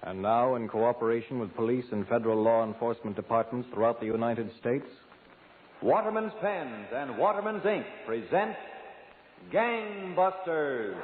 And now, in cooperation with police and federal law enforcement departments throughout the United States, Waterman's Pens and Waterman's Ink present Gangbusters.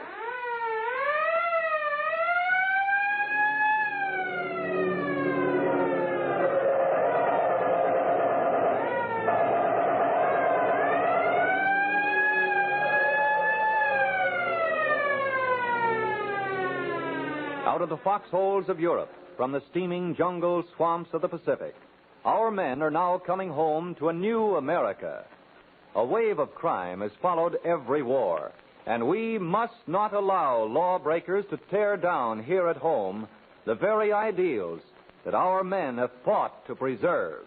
Out of the foxholes of Europe, from the steaming jungle swamps of the Pacific, our men are now coming home to a new America. A wave of crime has followed every war, and we must not allow lawbreakers to tear down here at home the very ideals that our men have fought to preserve.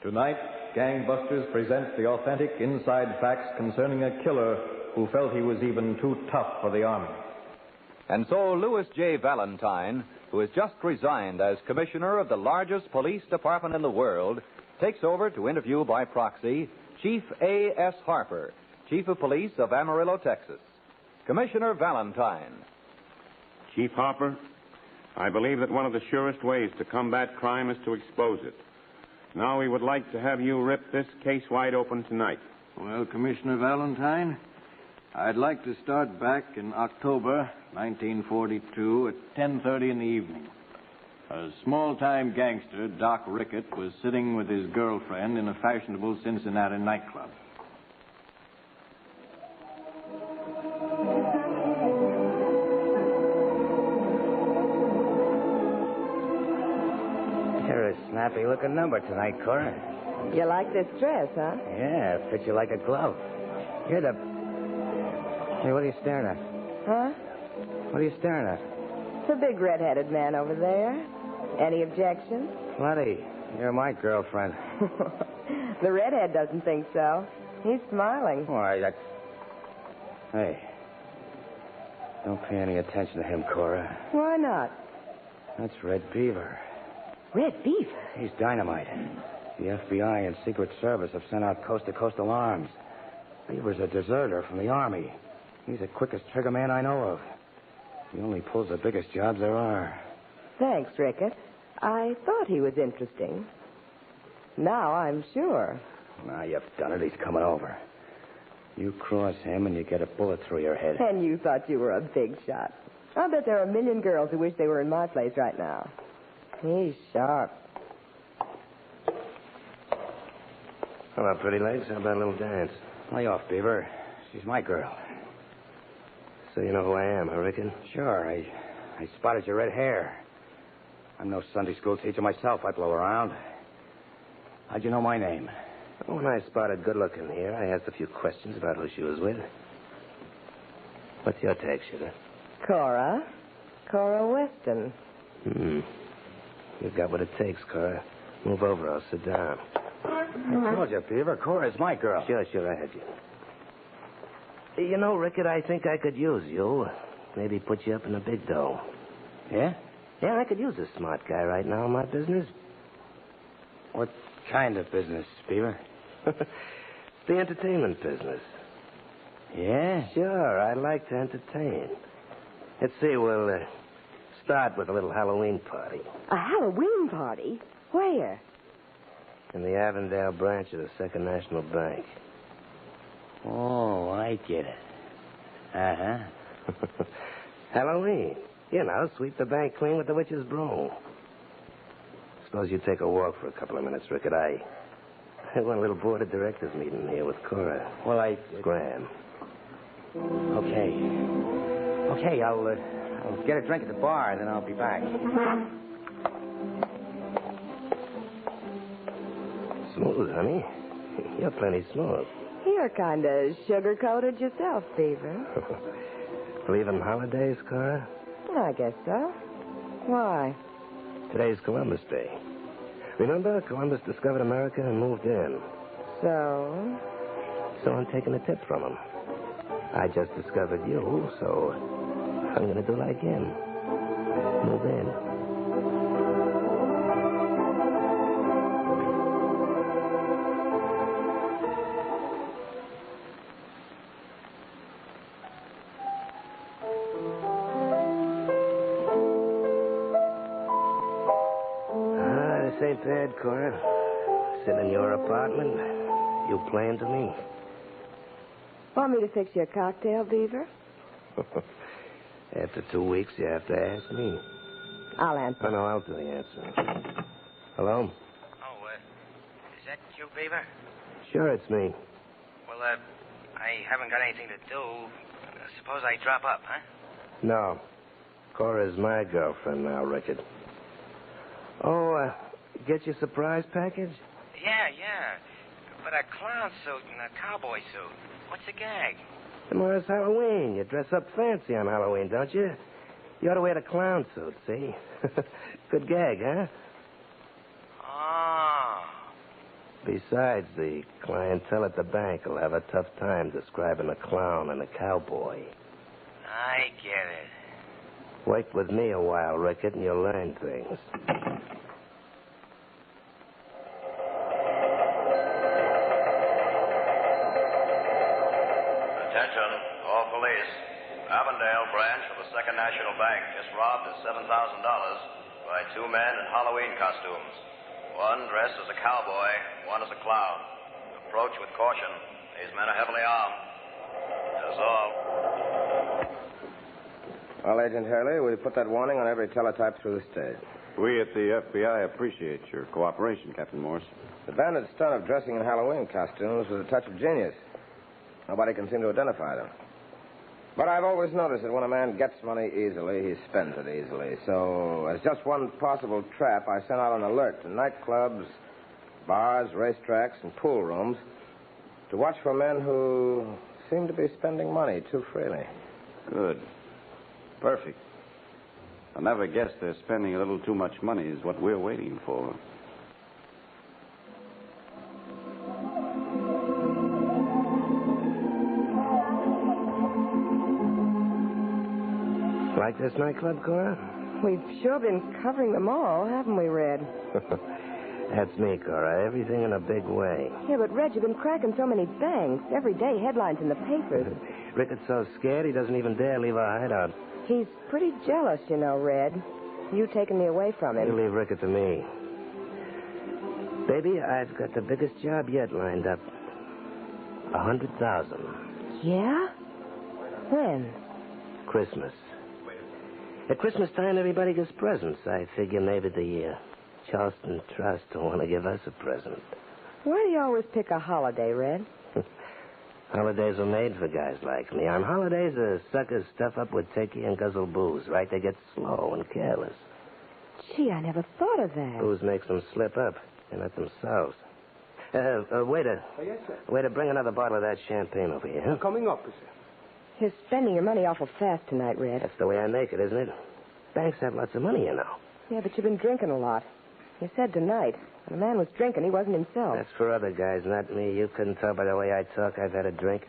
tonight, Gangbusters presents the authentic inside facts concerning a killer who felt he was even too tough for the Army. And so Louis J. Valentine, who has just resigned as commissioner of the largest police department in the world, takes over to interview by proxy Chief A.S. Harper, Chief of Police of Amarillo, Texas. Commissioner Valentine. Chief Harper, I believe that one of the surest ways to combat crime is to expose it. Now we would like to have you rip this case wide open tonight. Well, Commissioner Valentine, I'd like to start back in October 1942 at 10:30 in the evening. A small-time gangster, Doc Rickett, was sitting with his girlfriend in a fashionable Cincinnati nightclub. You're a snappy-looking number tonight, Cora. You like this dress, huh? Yeah, it fits you like a glove. You're the... Hey, what are you staring at? Huh? What are you staring at? The big red-headed man over there. Any objections? Plenty. You're my girlfriend. The redhead doesn't think so. He's smiling. Why, that's... Hey. Don't pay any attention to him, Cora. Why not? That's Red Beaver. Red Beaver? He's dynamite. The FBI and Secret Service have sent out coast-to-coast alarms. Beaver's a deserter from the Army. He's the quickest trigger man I know of. He only pulls the biggest jobs there are. Thanks, Rickett. I thought he was interesting. Now I'm sure. Now you've done it. He's coming over. You cross him and you get a bullet through your head. And you thought you were a big shot. I'll bet there are a million girls who wish they were in my place right now. He's sharp. Hello, pretty legs. How about a little dance? Lay off, Beaver. She's my girl. So you know who I am, huh, Rickon? Sure. I spotted your red hair. I'm no Sunday school teacher myself. I blow around. How'd you know my name? When I spotted good-looking here, I asked a few questions about who she was with. What's your take, sugar? Cora. Cora Weston. You've got what it takes, Cora. Move over. I'll sit down. I told you, Beaver. Cora's my girl. Sure, I had you. You know, Rickett, I think I could use you. Maybe put you up in a big dough. Yeah? Yeah, I could use a smart guy right now in my business. What kind of business, Beaver? The entertainment business. Yeah? Sure, I like to entertain. Let's see, we'll start with a little Halloween party. A Halloween party? Where? In the Avondale branch of the Second National Bank. Oh, I get it. Uh-huh. Halloween. You know, sweep the bank clean with the witch's broom. Suppose you take a walk for a couple of minutes, Rickett. I want a little board of directors meeting here with Cora. Well, Graham. Okay. Okay, I'll get a drink at the bar, then I'll be back. Smooth, honey. You're plenty smooth. You're kind of sugar-coated yourself, Beaver. Believe in holidays, Cora? I guess so. Why? Today's Columbus Day. Remember, Columbus discovered America and moved in. So? So I'm taking a tip from him. I just discovered you, so I'm going to do like him. Move in. ain't bad, Cora. Sitting in your apartment, you playing to me. Want me to fix you a cocktail, Beaver? After 2 weeks, you have to ask me. I'll answer. Oh, no, I'll do the answering. Hello? Oh, is that you, Beaver? Sure, it's me. Well, I haven't got anything to do. Suppose I drop up, huh? No. Cora's my girlfriend now, Rickard. Oh, get your surprise package? Yeah. But a clown suit and a cowboy suit. What's the gag? Tomorrow's Halloween. You dress up fancy on Halloween, don't you? You ought to wear the clown suit, see? Good gag, huh? Oh. Besides, the clientele at the bank will have a tough time describing a clown and a cowboy. I get it. Work with me a while, Rickard, and you'll learn things. Attention, all police. Avondale branch of the Second National Bank just robbed of $7,000 by 2 men in Halloween costumes. One dressed as a cowboy, one as a clown. Approach with caution. These men are heavily armed. That's all. Well, Agent Hurley, we put that warning on every teletype through the state. We at the FBI appreciate your cooperation, Captain Morse. The bandit stunt of dressing in Halloween costumes was a touch of genius. Nobody can seem to identify them. But I've always noticed that when a man gets money easily, he spends it easily. So, as just one possible trap, I sent out an alert to nightclubs, bars, racetracks, and pool rooms to watch for men who seem to be spending money too freely. Good. Perfect. I never guessed they're spending a little too much money is what we're waiting for. Like this nightclub, Cora? We've sure been covering them all, haven't we, Red? That's me, Cora. Everything in a big way. Yeah, but Red, you've been cracking so many banks. Every day, headlines in the papers. Rickard's so scared he doesn't even dare leave our hideout. He's pretty jealous, you know, Red. You taking me away from him. You leave Rickard to me. Baby, I've got the biggest job yet lined up. 100,000. Yeah? When? Christmas. At Christmas time, everybody gets presents. I figure maybe the Charleston Trust will want to give us a present. Why do you always pick a holiday, Red? Holidays are made for guys like me. On holidays, the suckers stuff up with turkey and guzzle booze, right? They get slow and careless. Gee, I never thought of that. Booze makes them slip up, and not themselves. Waiter. Oh, yes, sir. Waiter, bring another bottle of that champagne over here, huh? Coming up, sir. You're spending your money awful fast tonight, Red. That's the way I make it, isn't it? Banks have lots of money, you know. Yeah, but you've been drinking a lot. You said tonight, when a man was drinking, he wasn't himself. That's for other guys, not me. You couldn't tell by the way I talk I've had a drink.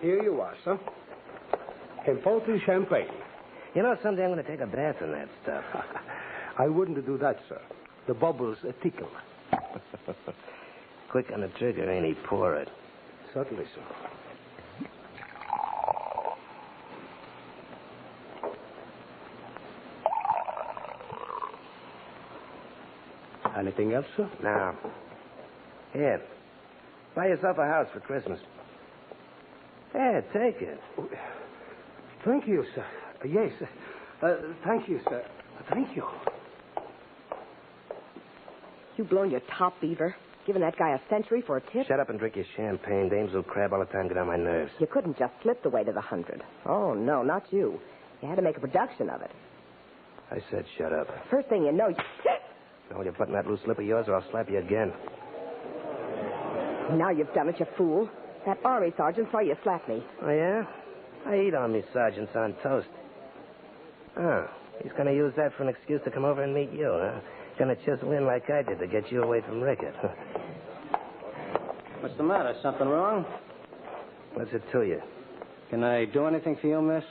Here you are, sir. Important champagne. You know, someday I'm going to take a bath in that stuff. I wouldn't do that, sir. The bubbles tickle. Quick on the trigger, ain't he? Pour it. Certainly, sir. Anything else, sir? No. Here. Buy yourself a house for Christmas. Here, take it. Thank you, sir. Yes. Thank you, sir. Thank you. You blown your top, Beaver. Giving that guy a century for a tip? Shut up and drink your champagne. Dames will crab all the time, get on my nerves. You couldn't just slip the way to the 100. Oh, no, not you. You had to make a production of it. I said shut up. First thing you know, you... Now, will you button that loose lip of yours or I'll slap you again? Now you've done it, you fool. That army sergeant saw you slap me. Oh, yeah? I eat Army sergeants on toast. Oh, he's going to use that for an excuse to come over and meet you, huh? Going to chisel in like I did to get you away from Rickard. What's the matter? Something wrong? What's it to you? Can I do anything for you, miss?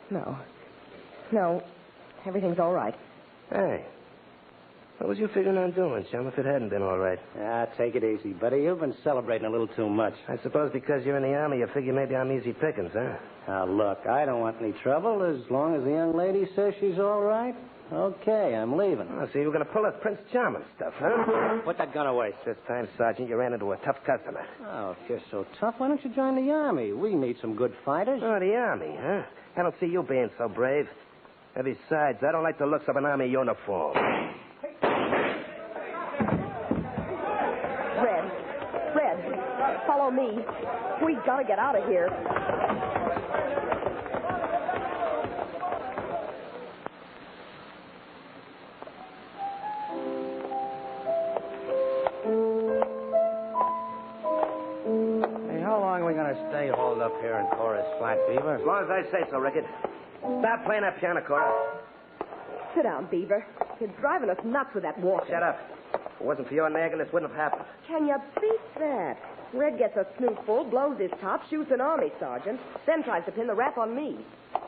No. No. Everything's all right. Hey. What was you figuring on doing, chum, if it hadn't been all right? Ah, take it easy, buddy. You've been celebrating a little too much. I suppose because you're in the Army, you figure maybe I'm easy pickings, huh? Now, look, I don't want any trouble as long as the young lady says she's all right. Okay, I'm leaving. Oh, so you were going to pull us Prince Charming stuff, huh? Put that gun away. This time, Sergeant, you ran into a tough customer. Oh, if you're so tough, why don't you join the Army? We need some good fighters. Oh, the Army, huh? I don't see you being so brave. And besides, I don't like the looks of an Army uniform. Red, follow me. We've got to get out of here. Stay holed up here in Cora's Flat, Beaver? As long as I say so, Rickett. Stop playing that piano, Cora. Sit down, Beaver. You're driving us nuts with that walk. Shut up. If it wasn't for your nagging, this wouldn't have happened. Can you beat that? Red gets a snootful, blows his top, shoots an army sergeant, then tries to pin the rap on me.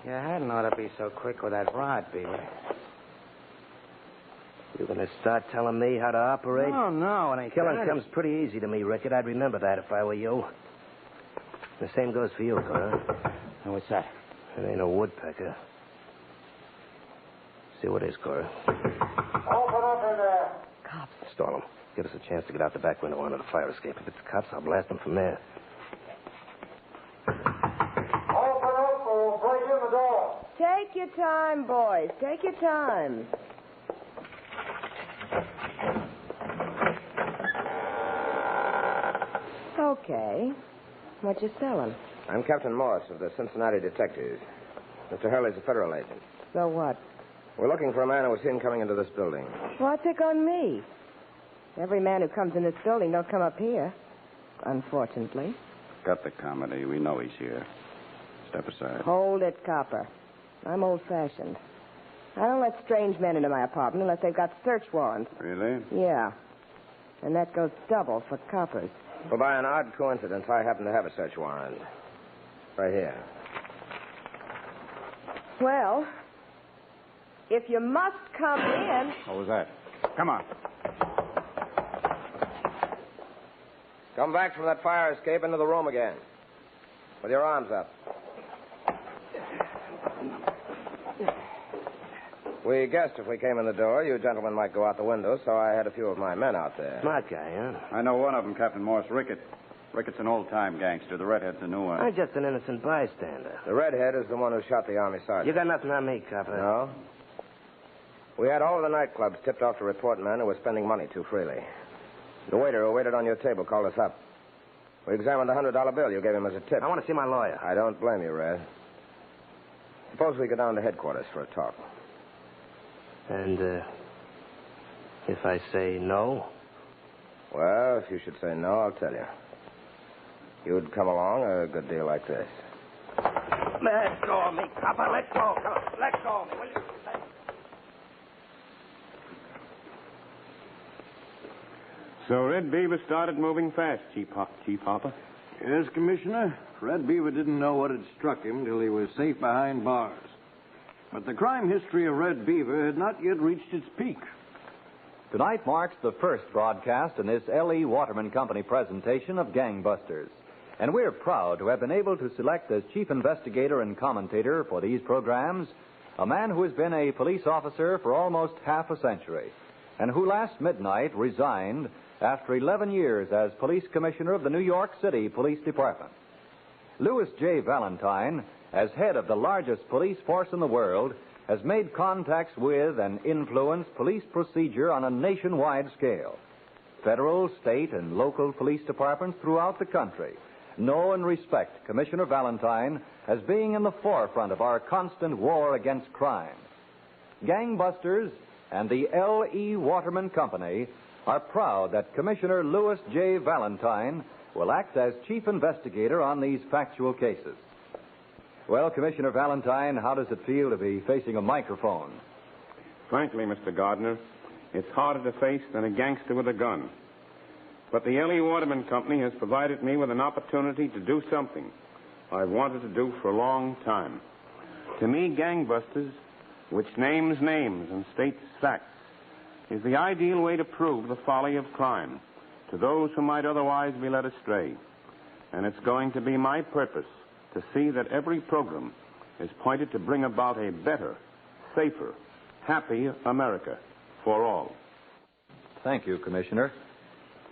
You hadn't ought to be so quick with that rod, Beaver. You going to start telling me how to operate? Oh, no, it ain't Killing that. comes pretty easy to me, Rickett. I'd remember that if I were you. The same goes for you, Cora. And what's that? It ain't a woodpecker. See what it is, Cora. Open up in there. Cops. Stall them. Give us a chance to get out the back window onto the fire escape. If it's the cops, I'll blast them from there. Open up or we'll break in the door. Take your time, boys. Take your time. Okay. What you selling? I'm Captain Morse of the Cincinnati Detectives. Mr. Hurley's a federal agent. So what? We're looking for a man who was seen coming into this building. Why pick on me? Every man who comes in this building don't come up here. Unfortunately. Cut the comedy. We know he's here. Step aside. Hold it, copper. I'm old-fashioned. I don't let strange men into my apartment unless they've got search warrants. Really? Yeah. And that goes double for coppers. Well, by an odd coincidence, I happen to have a search warrant. Right here. Well, if you must come in... What was that? Come on. Come back from that fire escape into the room again. With your arms up. We guessed if we came in the door, you gentlemen might go out the window, so I had a few of my men out there. Smart guy, huh? I know one of them, Captain Morse. Rickett. Ricket's an old-time gangster. The redhead's a new one. I'm just an innocent bystander. The redhead is the one who shot the army sergeant. You got nothing on me, copper. No? We had all of the nightclubs tipped off to report men who were spending money too freely. The waiter who waited on your table called us up. We examined the $100 bill you gave him as a tip. I want to see my lawyer. I don't blame you, Red. Suppose we go down to headquarters for a talk. And, if I say no? Well, if you should say no, I'll tell you. You'd come along a good deal like this. Let go of me, copper. Let go. Come on. Let go of me, will you? So Red Beaver started moving fast, Chief Hopper. Yes, Commissioner. Red Beaver didn't know what had struck him till he was safe behind bars. But the crime history of Red Beaver had not yet reached its peak. Tonight marks the first broadcast in this L.E. Waterman Company presentation of Gangbusters. And we're proud to have been able to select as chief investigator and commentator for these programs a man who has been a police officer for almost half a century and who last midnight resigned after 11 years as police commissioner of the New York City Police Department. Louis J. Valentine, as head of the largest police force in the world, has made contacts with and influenced police procedure on a nationwide scale. Federal, state, and local police departments throughout the country know and respect Commissioner Valentine as being in the forefront of our constant war against crime. Gangbusters and the L.E. Waterman Company are proud that Commissioner Louis J. Valentine will act as chief investigator on these factual cases. Well, Commissioner Valentine, how does it feel to be facing a microphone? Frankly, Mr. Gardner, it's harder to face than a gangster with a gun. But the L.E. Waterman Company has provided me with an opportunity to do something I've wanted to do for a long time. To me, Gangbusters, which names names and states facts, is the ideal way to prove the folly of crime to those who might otherwise be led astray. And it's going to be my purpose to see that every program is pointed to bring about a better, safer, happy America for all. Thank you, Commissioner.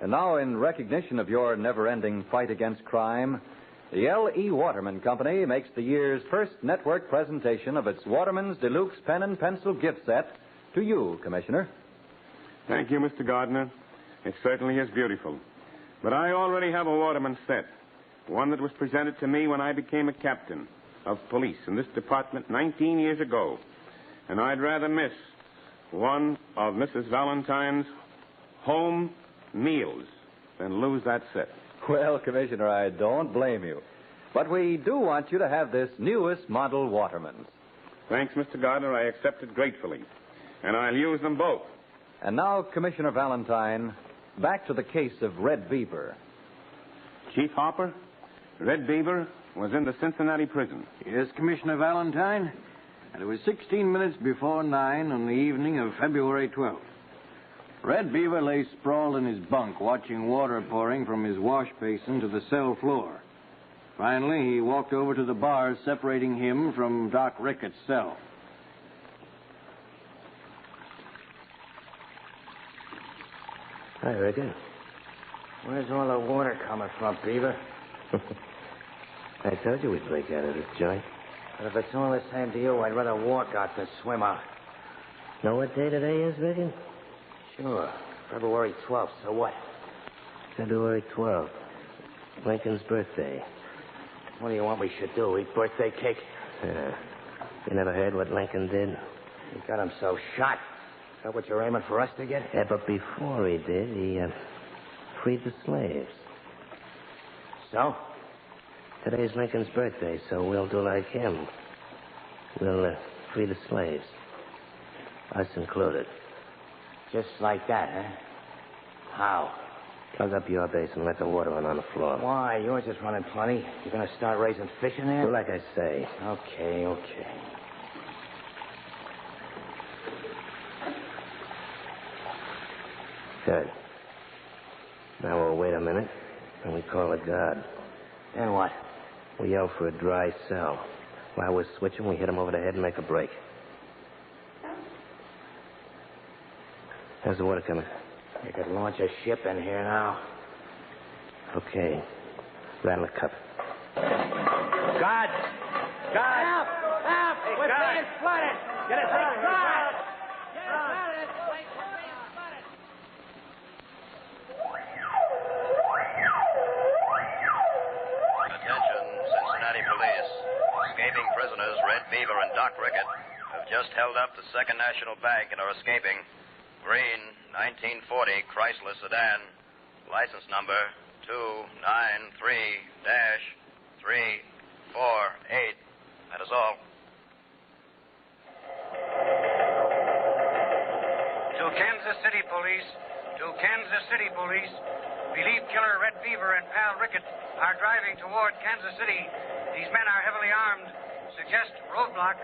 And now, in recognition of your never-ending fight against crime, the L.E. Waterman Company makes the year's first network presentation of its Waterman's Deluxe Pen and Pencil gift set to you, Commissioner. Thank you, Mr. Gardner. It certainly is beautiful. But I already have a Waterman set, one that was presented to me when I became a captain of police in this department 19 years ago. And I'd rather miss one of Mrs. Valentine's home meals than lose that set. Well, Commissioner, I don't blame you. But we do want you to have this newest model Waterman's. Thanks, Mr. Gardner. I accept it gratefully. And I'll use them both. And now, Commissioner Valentine, back to the case of Red Beaver. Chief Hopper, Red Beaver was in the Cincinnati prison. Yes, Commissioner Valentine. And it was 16 minutes before 9 on the evening of February 12th. Red Beaver lay sprawled in his bunk, watching water pouring from his wash basin to the cell floor. Finally, he walked over to the bars separating him from Doc Ricketts' cell. Hi, Rickett. Where's all the water coming from, Beaver? I told you we'd break out of this joint. But if it's all the same to you, I'd rather walk out than swim out. Know what day today is, Rickett? Sure. February 12th, so what? February 12th. Lincoln's birthday. What do you want we should do, eat birthday cake? You never heard what Lincoln did? He got himself shot. Is that what you're aiming for us to get? Yeah, but before he did, he freed the slaves. So? Today's Lincoln's birthday, so we'll do like him. We'll free the slaves. Us included. Just like that, huh? How? Plug up your base and let the water run on the floor. Why? Yours is running plenty. You're going to start raising fish in there? Do like I say. Okay. Good. Now we'll wait a minute, and we call a guard. Then what? We yell for a dry cell. While we're switching, we hit him over the head and make a break. How's the water coming? You could launch a ship in here now. Okay. Rattle a cup. Guard! Help! Hey, we're being flooded! Get us out of here! Guard! Get us out of this place! We're being flooded! Attention, Cincinnati police. Escaping prisoners Red Beaver and Doc Rickett have just held up the Second National Bank and are escaping. Green, 1940 Chrysler sedan, license number 293-348. That is all. To Kansas City Police. Believe killer Red Beaver and pal Rickett are driving toward Kansas City. These men are heavily armed. Suggest roadblock.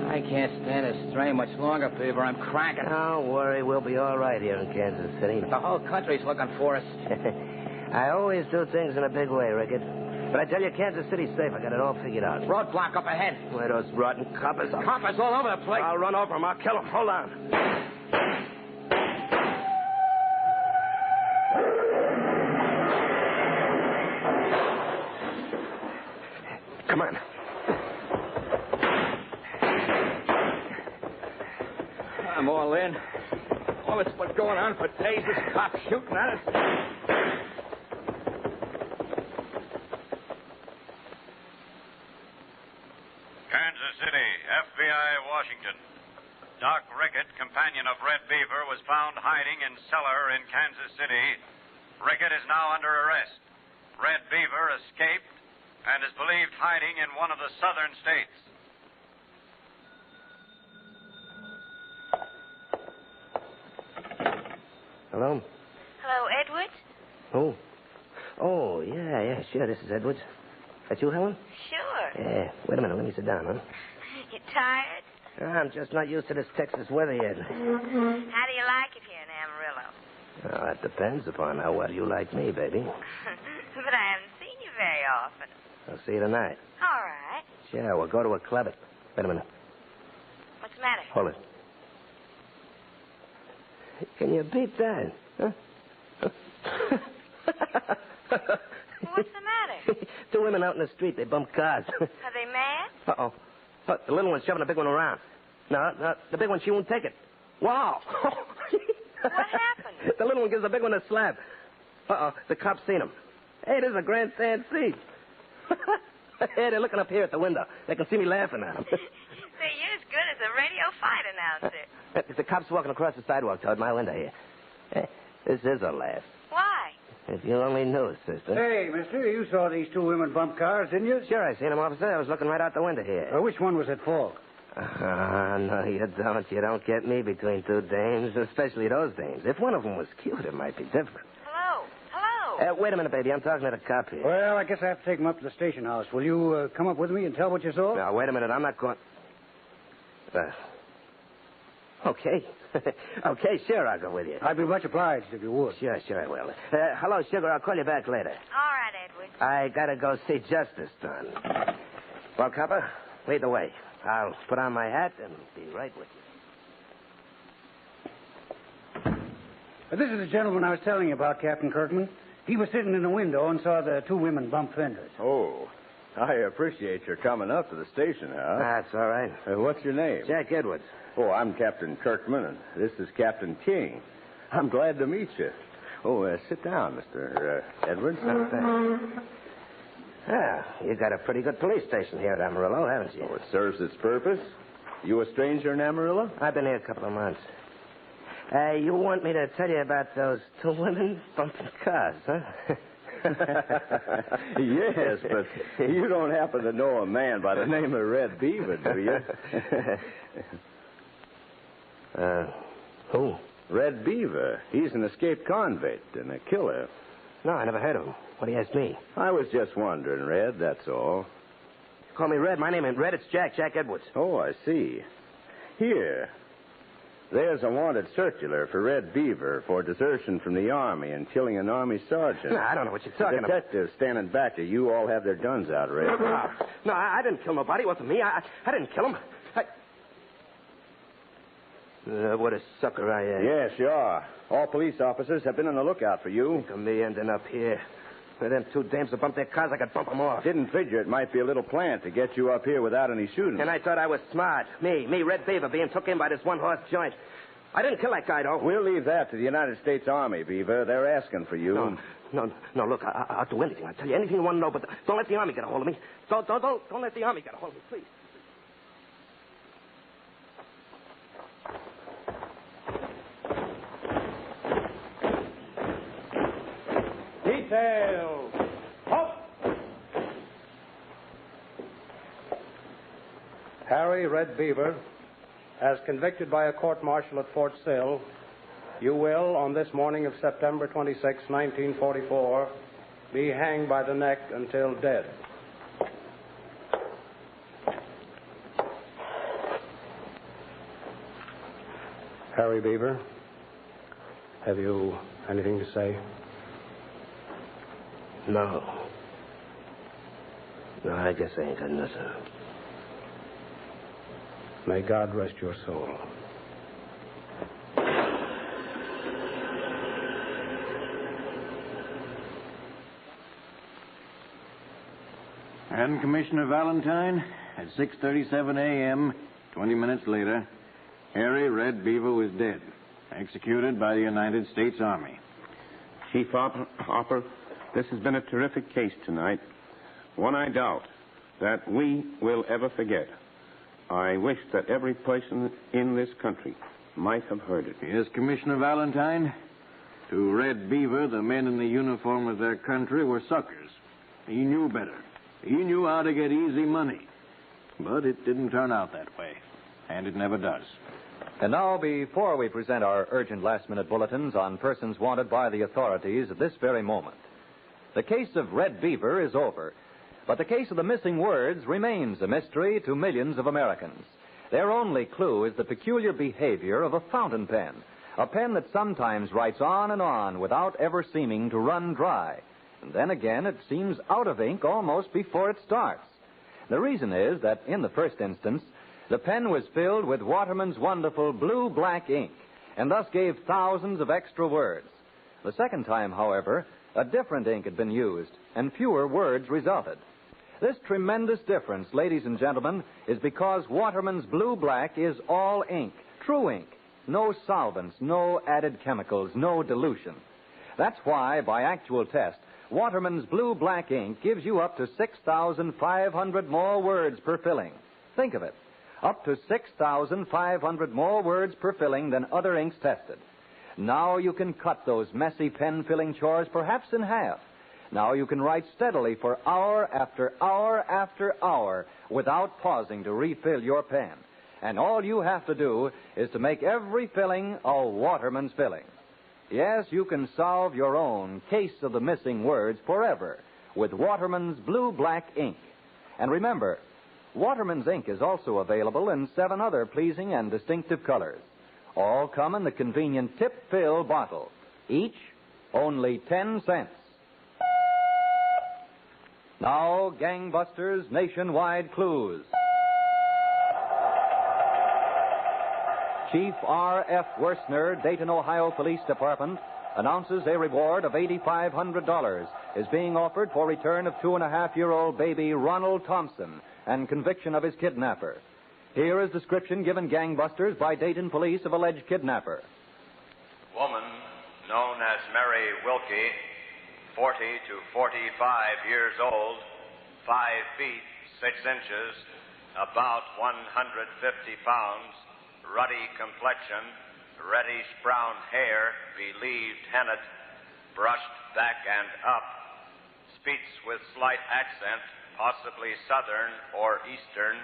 I can't stand this strain much longer, Beaver. I'm cranking. Don't worry. We'll be all right here in Kansas City. The whole country's looking for us. I always do things in a big way, Rickett. But I tell you, Kansas City's safe. I got it all figured out. Roadblock up ahead. Where those rotten coppers? Coppers all over the place. I'll run over them. I'll kill them. Hold on. Come on. I'm all in. All this has been going on for days. This cop shooting at us. Kansas City, FBI, Washington. Doc Rickett, companion of Red Beaver, was found hiding in cellar in Kansas City. Rickett is now under arrest. Red Beaver escaped and is believed hiding in one of the southern states. Hello? Hello, Edward? Who? Oh, yeah, sure. This is Edwards. That you, Helen? Sure. Yeah. Wait a minute. Let me sit down, huh? You tired? I'm just not used to this Texas weather yet. How do you like it here in Amarillo? Well, that depends upon how well you like me, baby. But I haven't seen you very often. I'll see you tonight. All right. Sure, we'll go to a club. Wait a minute. What's the matter? Hold it. Can you beat that? Huh? What's the matter? Two women out in the street. They bump cars. Are they mad? Uh-oh. Look, the little one's shoving the big one around. No, the big one, she won't take it. Wow. What happened? The little one gives the big one a slap. Uh-oh, the cops seen him. Hey, this is a grandstand seat. Hey, they're looking up here at the window. They can see me laughing at them. Say, you're as good as a radio fight announcer. The cop's walking across the sidewalk toward my window here. Hey, this is a laugh. Why? If you only knew, sister. Hey, mister, you saw these two women bump cars, didn't you? Sure, I seen them, officer. I was looking right out the window here. Which one was at fault? No, you don't. You don't get me between two dames, especially those dames. If one of them was cute, it might be different. Hello? Wait a minute, baby. I'm talking to the cop here. Well, I guess I have to take him up to the station house. Will you come up with me and tell what you saw? Now, wait a minute. I'm not going... Okay. Okay, sure, I'll go with you. I'd be much obliged if you would. Sure I will. Hello, sugar. I'll call you back later. All right, Edward. I gotta go see justice done. Well, copper, lead the way. I'll put on my hat and be right with you. This is the gentleman I was telling you about, Captain Kirkman. He was sitting in the window and saw the two women bump fenders. Oh, I appreciate your coming up to the station, huh? That's all right. What's your name? Jack Edwards. Oh, I'm Captain Kirkman, and this is Captain King. I'm glad to meet you. Oh, sit down, Mr. Edwards. Thanks. Yeah, you got a pretty good police station here at Amarillo, haven't you? Oh, it serves its purpose. You a stranger in Amarillo? I've been here a couple of months. You want me to tell you about those two women bumping cars, huh? Yes, but you don't happen to know a man by the name of Red Beaver, do you? Who? Red Beaver. He's an escaped convict and a killer. No, I never heard of him. What do you ask me? I was just wondering, Red, that's all. Call me Red. My name ain't Red. It's Jack Edwards. Oh, I see. Here. There's a wanted circular for Red Beaver for desertion from the Army and killing an Army sergeant. No, I don't know what you're talking about. The detectives standing back to you all have their guns out, Red. No, I didn't kill nobody. It wasn't me. I didn't kill him. What a sucker I am. Yes, you are. All police officers have been on the lookout for you. Think of me ending up here. For them two dames to bump their cars, I could bump them off. Didn't figure it might be a little plant to get you up here without any shooting. And I thought I was smart. Me, Red Beaver, being took in by this one-horse joint. I didn't kill that guy, though. We'll leave that to the United States Army, Beaver. They're asking for you. No, look, I'll do anything. I'll tell you anything you want to know, but don't let the Army get a hold of me. Don't let the Army get a hold of me, please. Detail. Up. Harry Red Beaver, as convicted by a court-martial at Fort Sill, you will, on this morning of September 26, 1944, be hanged by the neck until dead. Harry Beaver, have you anything to say? No, I guess I ain't got nothing. May God rest your soul. And Commissioner Valentine, at 6:37 a.m., 20 minutes later, Harry Red Beaver was dead, executed by the United States Army. Chief Hopper, this has been a terrific case tonight. One I doubt that we will ever forget. I wish that every person in this country might have heard it. Yes, Commissioner Valentine. To Red Beaver, the men in the uniform of their country were suckers. He knew better. He knew how to get easy money. But it didn't turn out that way. And it never does. And now, before we present our urgent last-minute bulletins on persons wanted by the authorities at this very moment, the case of Red Beaver is over. But the case of the missing words remains a mystery to millions of Americans. Their only clue is the peculiar behavior of a fountain pen, A pen that sometimes writes on and on without ever seeming to run dry. And then again, it seems out of ink almost before it starts. The reason is that, in the first instance, the pen was filled with Waterman's wonderful blue-black ink, and thus gave thousands of extra words. The second time, however, a different ink had been used, and fewer words resulted. This tremendous difference, ladies and gentlemen, is because Waterman's blue-black is all ink, true ink. No solvents, no added chemicals, no dilution. That's why, by actual test, Waterman's blue-black ink gives you up to 6,500 more words per filling. Think of it. Up to 6,500 more words per filling than other inks tested. Now you can cut those messy pen-filling chores perhaps in half. Now you can write steadily for hour after hour after hour without pausing to refill your pen. And all you have to do is to make every filling a Waterman's filling. Yes, you can solve your own case of the missing words forever with Waterman's blue-black ink. And remember, Waterman's ink is also available in 7 other pleasing and distinctive colors. All come in the convenient tip-fill bottle. Each only 10 cents. Now, Gangbusters Nationwide Clues. Chief R.F. Worsner, Dayton, Ohio Police Department, announces a reward of $8,500 is being offered for return of 2.5-year-old baby Ronald Thompson and conviction of his kidnapper. Here is description given Gangbusters by Dayton Police of alleged kidnapper. Woman known as Mary Wilkie, 40 to 45 years old, 5 feet 6 inches, about 150 pounds, ruddy complexion, reddish brown hair, believed hennet, brushed back and up, speaks with slight accent, possibly southern or eastern,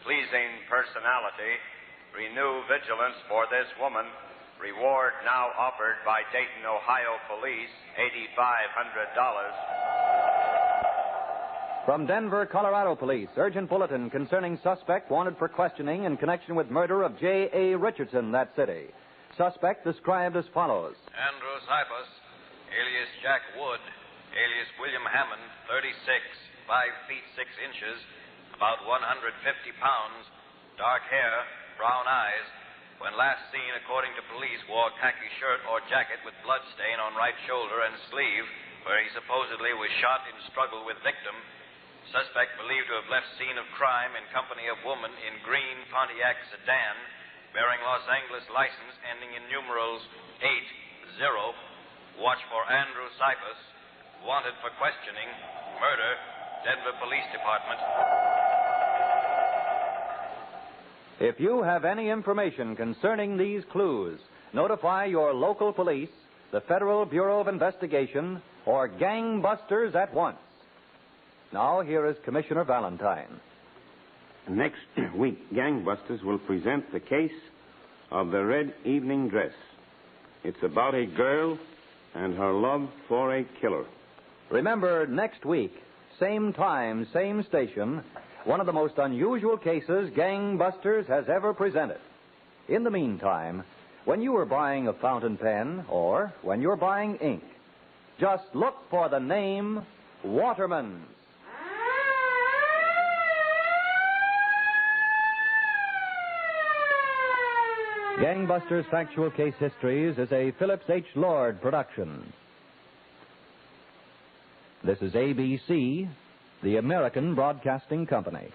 pleasing personality. Renew vigilance for this woman. Reward now offered by Dayton, Ohio Police, $8,500. From Denver, Colorado Police, urgent bulletin concerning suspect wanted for questioning in connection with murder of J.A. Richardson, that city. Suspect described as follows. Andrew Cyphus, alias Jack Wood, alias William Hammond, 36, 5 feet 6 inches, about 150 pounds, dark hair, brown eyes. When last seen, according to police, wore khaki shirt or jacket with blood stain on right shoulder and sleeve, where he supposedly was shot in struggle with victim. Suspect believed to have left scene of crime in company of woman in green Pontiac sedan, bearing Los Angeles license ending in numerals 80. Watch for Andrew Cyphus. Wanted for questioning. Murder. Denver Police Department. If you have any information concerning these clues, notify your local police, the Federal Bureau of Investigation, or Gangbusters at once. Now, here is Commissioner Valentine. Next week, Gangbusters will present the case of the red evening dress. It's about a girl and her love for a killer. Remember, next week, same time, same station, one of the most unusual cases Gangbusters has ever presented. In the meantime, when you are buying a fountain pen or when you're buying ink, just look for the name Waterman's. Gangbusters Factual Case Histories is a Phillips H. Lord production. This is ABC, the American Broadcasting Company.